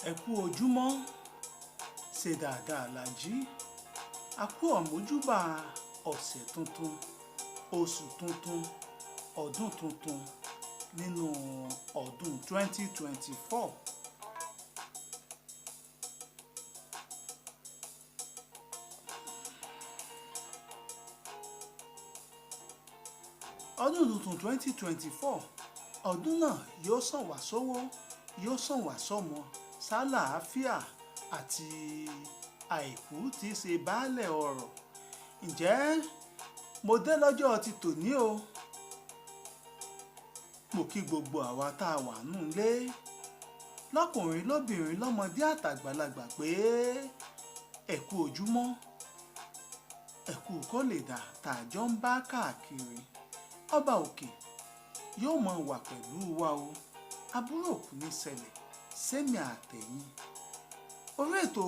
Ẹ kú ojúmọ́, ṣe dáadáa la jí. A kú àmójúbà ọ̀sẹ̀ tuntun, oṣù tuntun, ọdún tuntun nínú ọdún 2024. Ọdún tuntun 2024, ọdún náà yóò sàn wá sówó, yóò sàn wá sọ́mọ, sálàáfíà àti àìkú tí í ṣe baálẹ̀ ọrọ̀. Ǹjẹ́ mo dé lọ́jọ́ ti tòní o. Mo kí gbogbo àwa tá a wà nù lé, lọ́kùnrin lóbìnrin lọ́mọdé àtàgbàlagbà pé ẹ kú ojúmọ́, ẹ kú kó lè dà tá a jọ ń bá káàkiri. Ọba òkè yóò mọ wà pẹ̀lú wa o. Aburú kò ní ṣẹlẹ̀ sẹ́mi àtẹ̀yìn. Orí ètò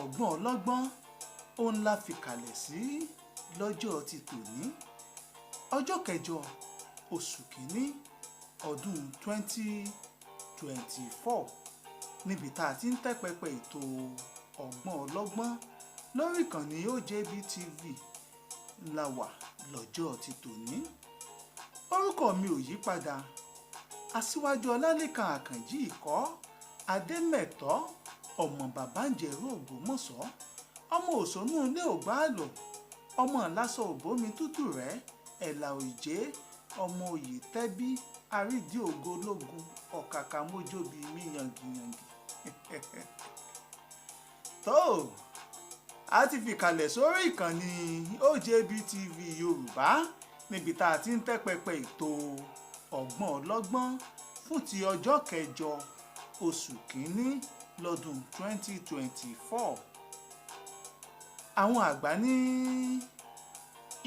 ọgbọ́n ọlọ́gbọ́n òun la fi kalẹ̀ sí lọ́jọ́ ti tòní, ọjọ́ kẹjọ oṣù kìíní ọdún 2024, níbi tá a ti ń tẹ́ pẹpẹ ètò ọgbọ́n ọlọ́gbọ́n lórí ìkànnì OJB TV la wà lọ́jọ́ ti tòní. Orúkọ mi ò yí padà, Aṣiwaju Olalekan Akanji ìkọ́ Ademeto ọmọ bàbá ń jẹ̀rú Ògbómọ̀ṣọ́, ọmọ òṣónú ilé ògbàlò, ọmọ lásọ òbómi tútù rẹ̀ ẹ̀là òjé, ọmọ òyì tẹ́bí àrídìí ògo lógun ọ̀kàkà mójóbi mí yangiyangi. Tó a ti fi kalẹ̀ sórí ìkànnì OJB TV Yorùbá, níbi tá a ti ń tẹ́ pẹpẹ ètò ọgbọ́n ọlọ́gbọ́n fún ti ọjọ́ kẹjọ oṣù kìíní lọ́dún 2024. Àwọn àgbà ní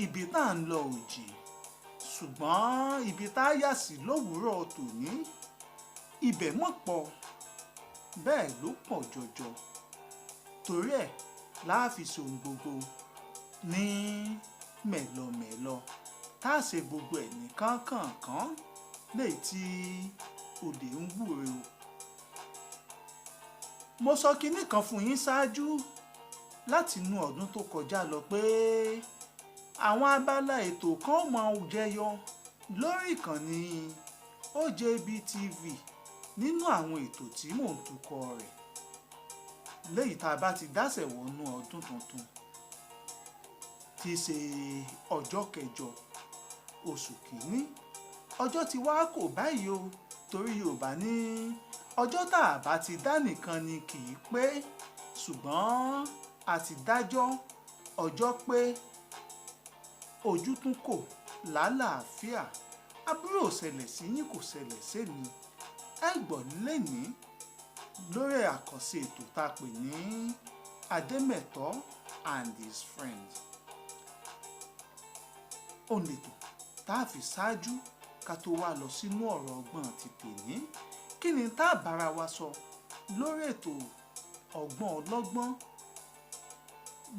ibi tá à ń lọ òjì, ṣùgbọ́n ibi tá a yà sí lówùúrọ̀ tòní ibẹ̀ mọ̀ pọ̀, bẹ́ẹ̀ ló pọ̀ jọjọ. Torí ẹ̀ láàfin sòun gbogbo ní mẹ̀lọmẹ̀lọ, tá a ṣe gbogbo ẹ̀ ní kánkànkán léyìí tí olè ń wúre o. Mo sọ kinní kan fún yín ṣáájú láti inú ọdún tó kọjá lọ pé àwọn abala ètò kan máa jẹyọ lórí ìkànnì OJB TV nínú àwọn ètò tí mò ń tukọ̀ rẹ̀ léyìí tá a bá ti dásẹ̀ wọnú ọdún tuntun tí í ṣe ọjọ́ kẹjọ oṣù kìíní. Ọjọ́ ti wá kò báyìí o, torí Yorùbá ní ọjọ́ tá a bá ti dá nìkan ni kì í pé, ṣùgbọ́n a ti dájọ́ ọjọ́ pé ojú tún kò lálàáfíà. Aburú ò ṣẹlẹ̀ sí yín, kò ṣẹlẹ̀ sẹ́mi. Ẹ gbọ́ lẹ́ni lórí àkànṣe ètò tá a pè ní Ademeto and his friends. Ó lètò tá a fi ṣáájú ká tó wá lọ sínú ọ̀rọ̀ ọgbọ́n ti tèmi. Kí ni tá a bára wa sọ lórí ètò ọgbọ́n ọlọ́gbọ́n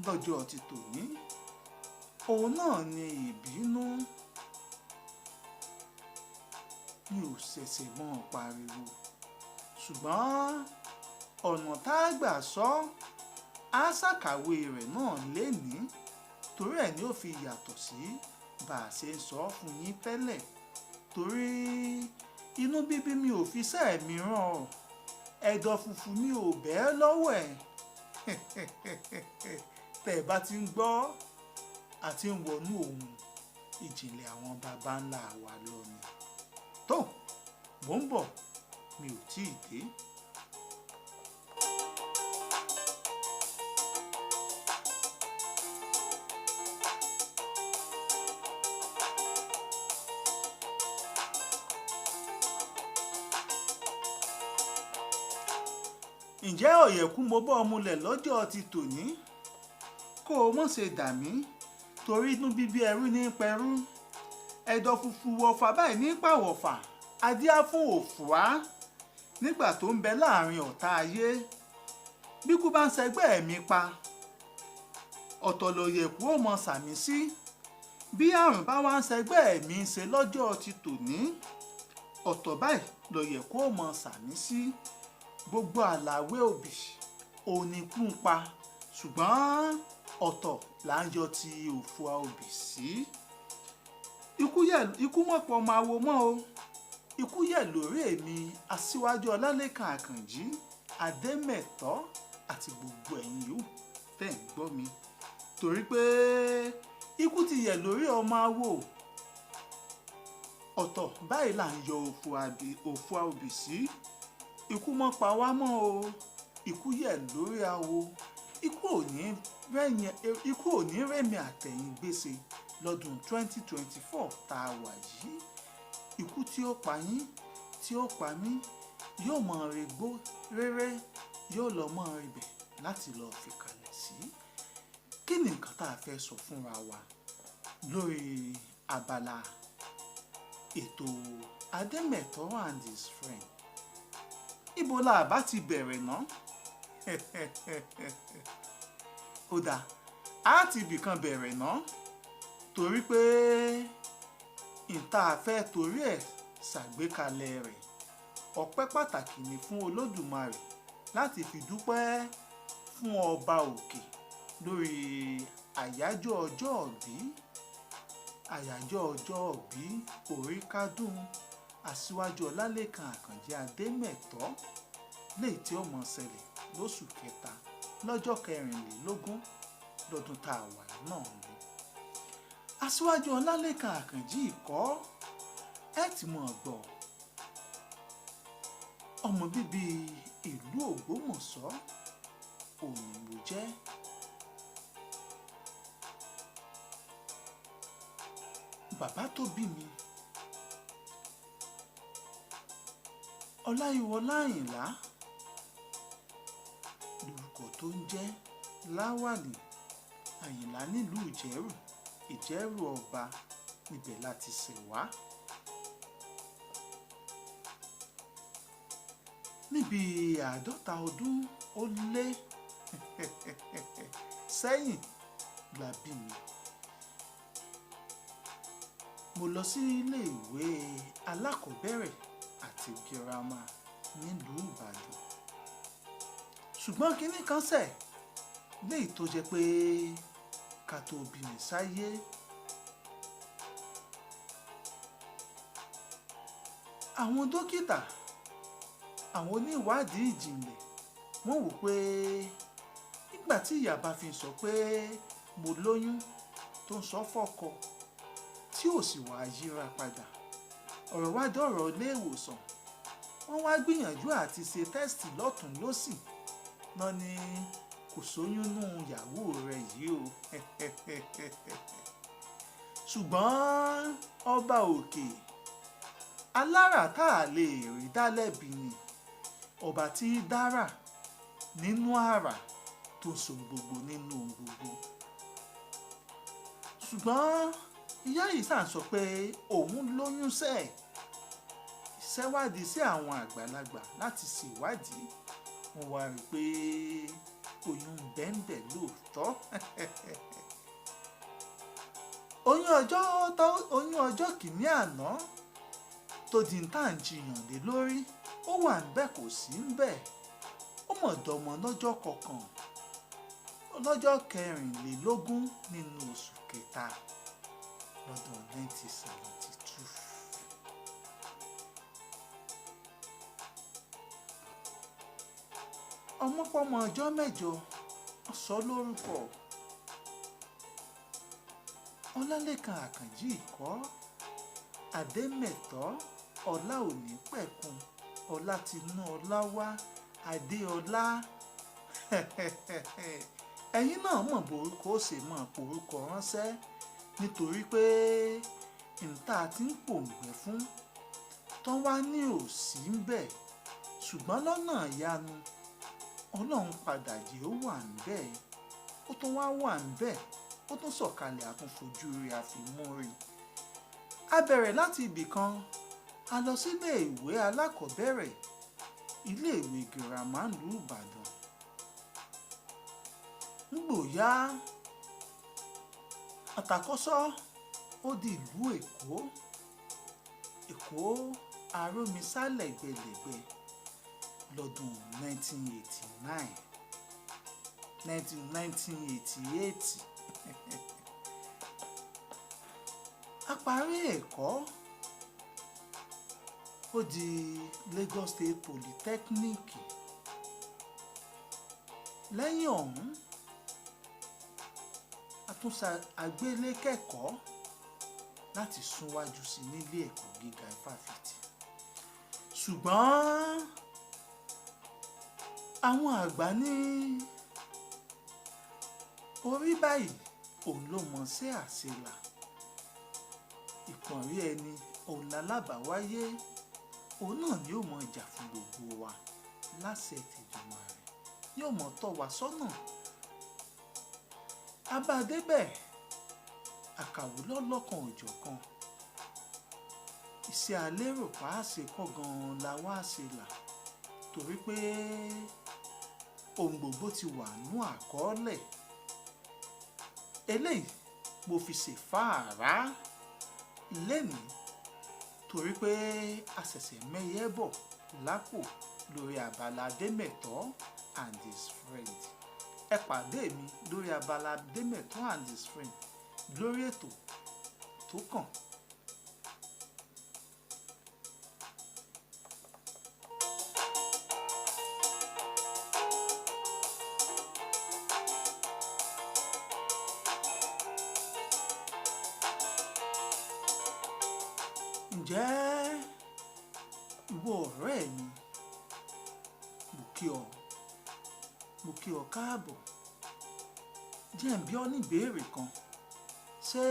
lọ́jọ́ ti tòní? Òun náà ni ìbínú. Mi ò ṣẹ̀ṣẹ̀ mọ́ pariwo, ṣùgbọ́n ọ̀nà tá a gbà sọ á ṣàkàwé rẹ̀ náà lénìí, torí ẹ̀ ni ó fi yàtọ̀ sí bá a ṣe ń sọ fún yín tẹ́lẹ̀. Torí inú bíbí mi ò fi sẹ́ẹ̀ mi ràn ọ́, ẹ̀dọ̀ funfun mi ò bẹ́ẹ̀ lọ́wọ́ ẹ̀. Tẹ́ ẹ bá ti ń gbọ́ àti ń wọnú ohun ìjìnlẹ̀ àwọn baba ńlá wa lọ ni. Tó mò ń bọ̀, mi ò tíì dé. Ǹjẹ́ ọ̀yẹ̀kú mo bọ́ ọmúlẹ̀ lọ́jọ́ ti tòní? Kó o mọ̀ ṣe dà mí, torí inú bíbí ẹrú ní pẹrú, ẹ̀dọ̀ funfun wọ̀fà báyìí ní pàwọ̀fà, adíá fún òfúá nígbà tó ń bẹ láàrin ọ̀tá ayé. Bí kú bá ń ṣẹgbẹ́ mi pa, ọ̀tọ̀ lọ̀yẹ̀kú ó mọ sàmí sí. Bí àrùn bá wá ń ṣẹgbẹ́ mi ṣe lọ́jọ́ ti tòní, ọ̀tọ̀ báyìí lọ̀yẹ̀kú ó mọ sàmí sí. gbogbo àlàwé òbí òní kú ń pa, ṣùgbọ́n ọ̀tọ̀ là ń yọ ti òfò òbí sí. Ikú mọ̀pọ̀ máa wo mọ́ o, ikú yẹ̀ lórí èmi Aṣiwaju Olalekan Akanji Ademeto àti gbogbo ẹ̀yin yòówù tẹ́ ń gbọ́ mi, torí pé ikú ti yẹ̀ lórí ọmọ awo. Ọ̀tọ̀ báyìí là ń yọ òfò òbí sí. Ikú mọ́ pa wá mọ́ o, ikú yẹ̀ lórí awo. Ikú ò ní rẹ̀mí àtẹ̀yìn gbèsè lọ́dún 2024 tá a wà yìí. Ikú tí ó pa yín, tí ó pa mí, yóò mọ regbó rere, yóò lọ mọ ibẹ̀ láti lọ fi kalẹ̀ sí. Kí ni nǹkan tá a fẹ́ sọ fúnra wa lórí abala ètò Ademeto and his friend? Ibo la bá ti bẹ̀rẹ̀ ná? Ó dáa, á ti ibìkan bẹ̀rẹ̀ ná, torí pé ìta fẹ́ torí ẹ̀ ṣàgbékalẹ̀ rẹ̀. Ọpẹ́ pàtàkì ni fún Olódùmarè láti fi dúpẹ́ fún ọba òkè lórí àyájọ́ ọjọ́ ìbí orí kádùn Aṣiwaju Olalekan Akanji Ademeto, léyìí tí ó mọ̀ ṣẹlẹ̀ lóṣù kẹta lọ́jọ́ 24 lọ́dún tá a wà náà ni. Aṣiwaju Olalekan Akanji ìkọ́ ẹ ti mọ̀ gbọ́, ọmọ bíbí ìlú Ògbómọ̀ṣọ́ òyìnbó jẹ́. Bàbá tó bí mi Ọláyíwọlá Àyìnlá lórúkọ tó ń jẹ́ Láwàlì Àyìnlá nílùú Ìjẹ̀rù ọba, níbẹ̀ láti ṣẹ̀ wá. Níbi 50 ọdún ó lé sẹ́yìn la bí mi. Mo lọ sí ilé ìwé alákọ̀ọ́bẹ̀rẹ̀ àti girama nílùú Ìbàdàn, ṣùgbọ́n kinní kan ṣẹ̀ léyìí tó jẹ́ pé ká tó bí mi sáyé àwọn dókítà, àwọn oníwádìí ìjìnlẹ̀ wọ́n wò pé nígbà tí ìyá bá fi sọ pé mo lóyún tó ń sọ fọ́kọ tí ò sì wá yíra padà, ọ̀rọ̀ wá dọ̀rọ̀ ilé ìwòsàn. Wọ́n wá gbìyànjú àti ṣe tẹ́sítì lọ́tùn lósì, náà ni kò sóyún nù ìyàwó rẹ̀ yìí o. Ṣùgbọ́n ọba òkè alára tá a lè rí dálẹ́bi ni, ọba tí dára nínú àrà tó so gbogbo nínú gbogbo. Ṣùgbọ́n ìyá yìí sàn sọ pé òun lóyún ṣèwádìí sí àwọn àgbàlagbà láti ṣèwádìí, wọ́n wá rí pé oyún bẹ́ńbẹ́ lóòótọ́. oyún ọjọ́ kìíní àná tó di ń tà ń jiyàn lé lórí, ó wà ń bẹ̀ kò sí ń bẹ̀. Ó mọ̀ dọ́mọ lọ́jọ́ 24 nínú oṣù kẹta lọ́dún 1972. Ọmọpọ́mọ ọjọ́ 8 sọ lórúkọ Olalekan Akanji ìkọ́ Ademeto, ọlá òní pẹ̀kun, ọlá tinú ọlá wá, Adéọlá. Ẹ̀yin náà mọ̀ borúkọ ó ṣe mọ̀ porúkọ ránṣẹ́, nítorí pé ìta tí ń pòǹgbẹ fún tán wá ní òsì ń bẹ̀, ṣùgbọ́n lọ́nà ìyanu Ọlọ́run padà jẹ́ ó wà ń bẹ̀, ó tún wá wà ń bẹ̀, ó tún sọ̀kalẹ̀ àtúnfojú rí àfimúrí. A bẹ̀rẹ̀ láti ibì kan, a lọ sílé ìwé alákọ̀ọ́bẹ̀rẹ̀, ilé ìwé girama ìlú Ìbàdàn. Ngbòyá àtàkọ́sọ́ ó di ìlú Èkó arómisá lẹ̀gbẹ̀lẹ̀gbẹ̀ lọ́dún 1989 1988 a parí ẹ̀kọ́ ó di Lagos State Polytechnic. Lẹ́yìn ọ̀hún a tún àgbélé kẹ́kọ̀ọ́ láti súnwájú sí nílé ẹ̀kọ́ gíga fáfitì. Ṣùgbọ́n àwọn àgbà ní orí báyìí òun ló mọ̀ sí àṣelà, ìpọ̀nrí ẹni òun lálábàáwáyé, òun náà ni yóò mọ ìjà fún gbogbo wa láṣẹ tìjọba rẹ̀, yóò mọ tọ́ wa sọ́nà. Abádébẹ̀ àkàwé lọ́lọ́kan òjọ̀kan, iṣẹ́ alérò pàáṣe kọ́ gan-an la wá ṣe là, torí pé ohun gbogbo ti wà nú àkọọ́lẹ̀. Eléyìí mo fi ṣèfáàrá lẹ́nìí torí pé a ṣẹ̀ṣẹ̀ mẹ́yẹ bọ̀ lápò lórí abala Ademeto and his friend. Ẹ pàdé mi lórí abala Ademeto and his friend lórí ètò tó kàn. Ǹjẹ́ ìwọ ọ̀rẹ́ mi, mo kí ọ káàbọ̀. Jẹ́ n bi ọ́ ní ìbéèrè kan. Ṣé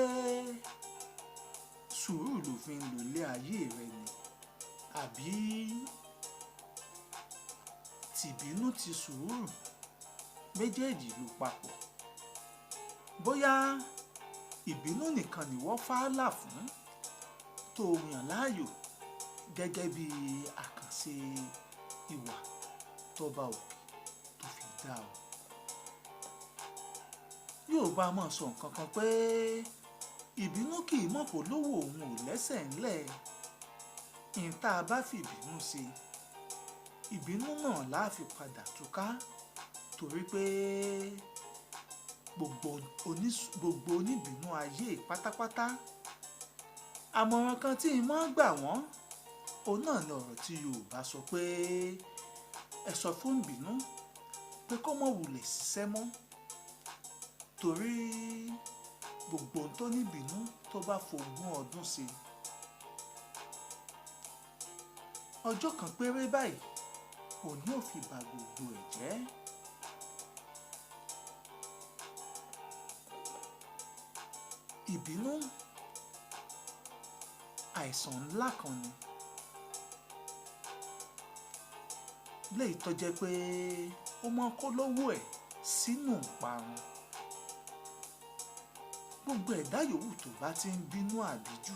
sùúrù ló fi ń lò lé ayé rẹ ni? Àbí tìbínú ti sùúrù méjèèjì ló papọ̀? Bóyá ìbínú nìkan ni wọ́n fàálà fún tó yàn láàyò gẹ́gẹ́ bí àkànṣe ìwà tọ́ba òkè tó fi dá ọ. Yorùbá máa sọ nǹkan kan pé ìbínú kì í mọ̀ polówó òun ò lẹ́sẹ̀ ńlẹ̀. Ìta bá fi ìbínú ṣe, ìbínú náà láà fi padà túká, torí pé gbogbo oníbínú ayé pátápátá, àmọ̀ràn kan tí n máa gbà wọ́n, òun náà ni ọ̀rọ̀ tí Yorùbá sọ pé ẹ sọ fún ìbínú pé kó má wulẹ̀ ṣiṣẹ́ mọ́, torí gbogbo tó níbínú tó bá fogún ọdún sí, ọjọ́ kan péré báyìí òun yóò fi bà gbogbo ẹ̀ jẹ́. Ìbínú àìsàn ńlá kan ni, léyìí tó jẹ́ pé ó máa kó lówó ẹ̀ sínú ìparun. Gbogbo ẹ̀dá yòówù tó bá ti ń bínú àbíjù,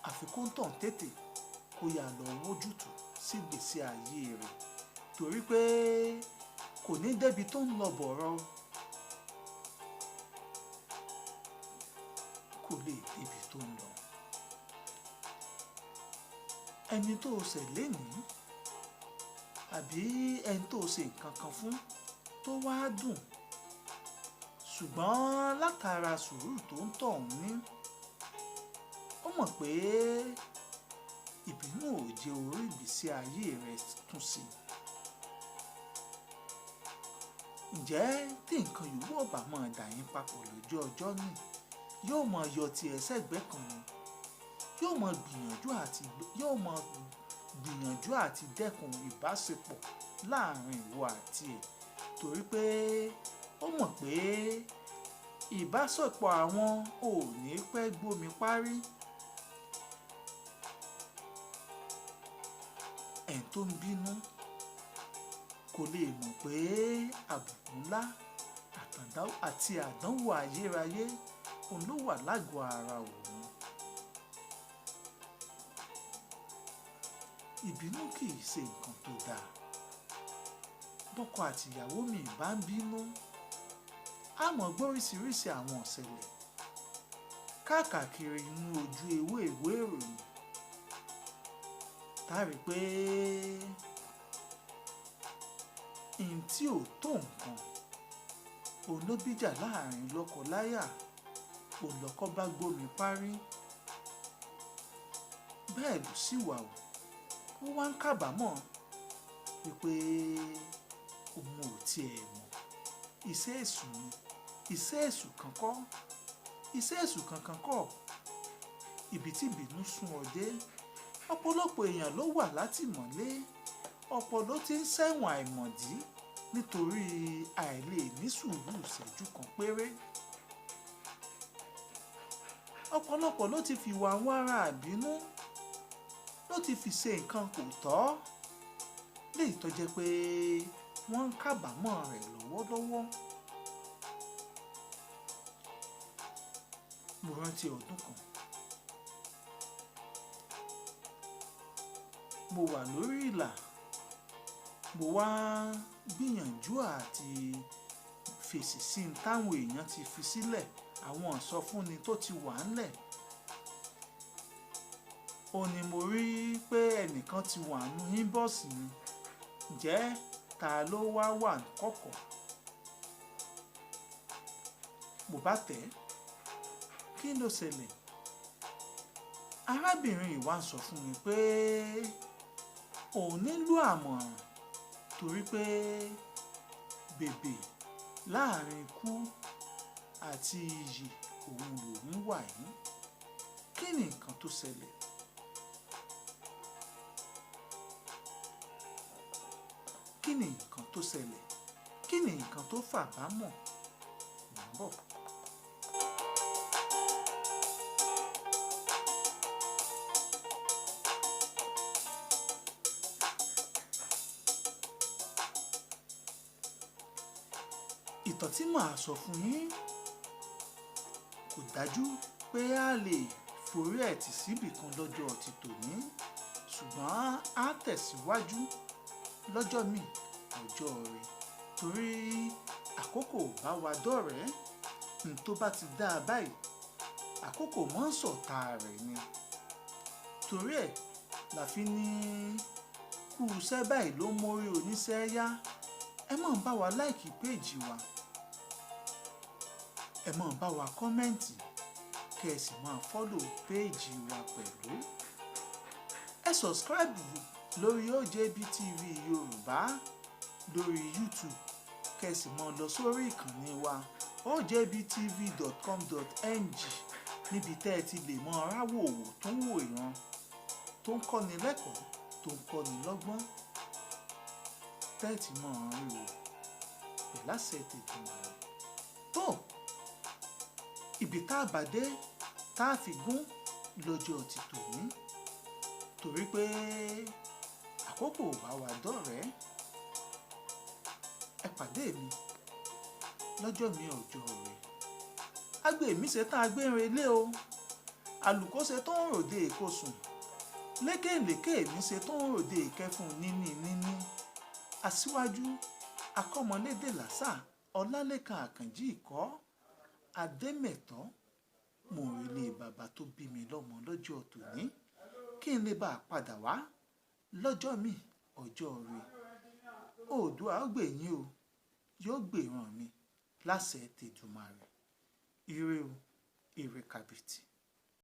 àfikún tàn tètè kó yà lọ wójútùú sí ìgbésí ayé rẹ̀, torí pé kò ní débi tó ń lọ bọ̀rọ̀, kò lè débi tó ń lọ. Ẹni tó ṣẹ̀ lénìí àbí ẹni tó ṣe nǹkan kan fún tó wá dùn, ṣùgbọ́n látara sùúrù tó ń tọ̀ ń ní, ó mọ̀ pé ìbínú ò jẹ́ orí ìgbésí ayé rẹ̀ tún sí. Ǹjẹ́ tí nǹkan yòówù ọ̀bà máa dà yín papọ̀ lójú ọjọ́ náà, yóò máa yọ ti ẹ̀sẹ̀gbẹ́ kan ni, yóò máa gbìyànjú àti dẹ́kun ìbáṣepọ̀ láàrin ìwọ àti ẹ̀, torí pé ó mọ̀ pé ìbáṣepọ̀ àwọn ò ní pẹ́ gbómi parí. Ẹni tó ń bínú kò lè mọ̀ pé àbùkù ńlá àti àdánwò ayérayé òun ló wà lágọ̀ọ́ ara òun. Ìbínú kì í ṣe nǹkan tó dáa. Bọ́kọ àtìyàwó mi bá ń bínú, a mọ̀ gbóríṣiríṣi àwọn ìṣẹ̀lẹ̀ káàkiri inú ojú ìwé ìròyìn, tá rí pé tí ò tó nǹkan òun ló bíjà láàrin lọ́kọ-láyà òun lọ́kọ bá gbómi parí bẹ́ẹ̀ ló sì wà ó wá ń kábàámọ̀ wípé òun ò tiẹ̀ mọ̀ iṣẹ́ èṣù ni iṣẹ́ èṣù kankan kọ́ ibi tí ìbínú sún ọ dé ọ̀pọ̀lọpọ̀ èèyàn ló wà látìmọ́lé ọ̀pọ̀ ló ti ń ṣẹ̀wọ̀n àìmọ̀dí nítorí àìlè ní sùúrù ìṣẹ́jú kan péré ọ̀pọ̀lọpọ̀ ló ti fi wà wára àbínú ló ti fi ṣe nǹkan kò tọ́ léyìí tó jẹ́ pé wọ́n ń kábàámọ̀ rẹ̀ lọ́wọ́lọ́wọ́. mo rántí ọdún kan mo wà lórí ìlà mo wá gbìyànjú àti fèsì sí táwọn èèyàn ti fi sílẹ̀ àwọn ìsọfúnni tó ti wà ńlẹ̀ ó ní mo rí pé ẹnìkan ti wà nínú inbox mi ǹjẹ́ ta ló wá wà kọ̀kọ̀ mo bá tẹ̀ kí ló ṣẹlẹ̀ arábìnrin ìwà ń sọ fún mi pé òun nílò àmọ̀ràn torí pé bèbè láàrin ikú àti iyì òun lòun wà yìí kí ni nǹkan tó ṣẹlẹ̀ kí ni nǹkan tó ṣẹlẹ̀ kí ni nǹkan tó fàbámọ̀ ń bọ̀. ìtàn tí màá sọ fún yín kò dájú pé a lè forí ẹ̀ tì síbì kan lọ́jọ́ ti tòní ṣùgbọ́n a tẹ̀síwájú lọ́jọ́ míì ọjọ́ rẹ̀ torí àkókò bá wa dọ̀rẹ́ ní tó bá ti dáa báyìí àkókò mọ́ ń sọ̀tá rẹ̀ ni torí ẹ̀ la fi ní kú iṣẹ́ báyìí ló mórí oníṣẹ́ yá ẹ máa bá wa láìkì péèjì wa ẹ máa bá wa kọ́mẹ́ǹtì kẹ́ ẹ sì máa fọ́lò péèjì wa pẹ̀lú ẹ sọ̀scribe lórí OJB TV Yorùbá lórí YouTube kẹ́ ẹ sì máa lọ sórí ìkànnì wa ogbtv.com.ng níbi tẹ́ ẹ ti lè mọ aráwòwò tó ń wò ìran tó ń kọ́ni lẹ́kọ̀ọ́ tó ń kọ́ni lọ́gbọ́n tẹ́ẹ̀tì mọ́ ọ̀ràn rí o pẹ̀láṣẹ tètè mọ́ tó ibi tá a bá dé tá a fi gún lọ́jọ́ ti tòní torí pé àkókò bá wa dọ̀rẹ́ ẹ pàdé mi lọ́jọ́ mi ọjọ́ rẹ̀ agbe mi ṣe tán agbérin ilé o àlùkò ṣe tó ń ròde èkó sùn lékèlékè mi ṣe tó ń ròde ìkẹfùn níní Aṣiwaju akọ́mọlédè làṣà Olalekan Akanji ìkọ́ Ademeto mo ilé bàbá tó bí mi lọ́mọ lọ́jọ́ tòní kí n lè bá a padà wá lọ́jọ́ mi ọjọ́ rẹ̀ Oòduà ó gbè yín o yóò gbèràn mi láṣẹ tèdùmarè ire o ire kàbìtì.